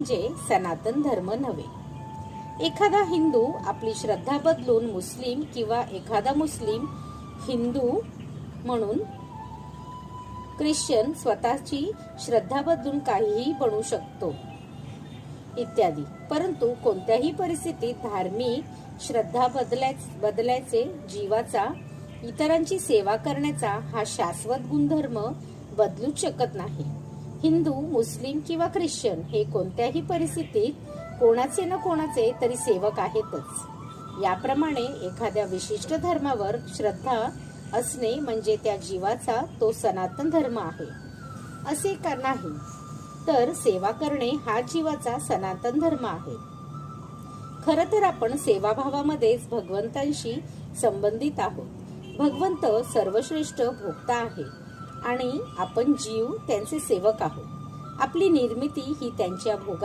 म्हणजे सनातन धर्म नव्हे। एखादा हिंदू आपली श्रद्धा बदलून मुस्लिम किंवा एखादा मुस्लिम हिंदू म्हणून ख्रिश्चन स्वतःची श्रद्धा बदलून काहीही बनू शकतो इत्यादी। परंतु कोणत्याही परिस्थितीत धार्मिक श्रद्धा बदलायचे जीवाचा इतरांची सेवा करण्याचा हा शाश्वत गुणधर्म बदलूच शकत नाही। हिंदू, मुस्लिम किंवा ख्रिश्चन हे कोणत्याही परिस्थितीत कोणाचे न कोणाचे तरी सेवक आहेतच। याप्रमाणे एखाद्या विशिष्ट धर्मावर श्रद्धा असणे म्हणजे त्या जीवाचा तो सनातन धर्म आहे असे का नाही, तर सेवा करणे हा जीवाचा सनातन धर्म आहे। खरं तर आपण सेवाभावामध्येच भगवंतांशी संबंधित आहोत। भगवंत सर्वश्रेष्ठ भोक्ता आहे आणि आपण जीव त्यांचे सेवक आहोत। आपली निर्मिती ही त्यांच्या भोगा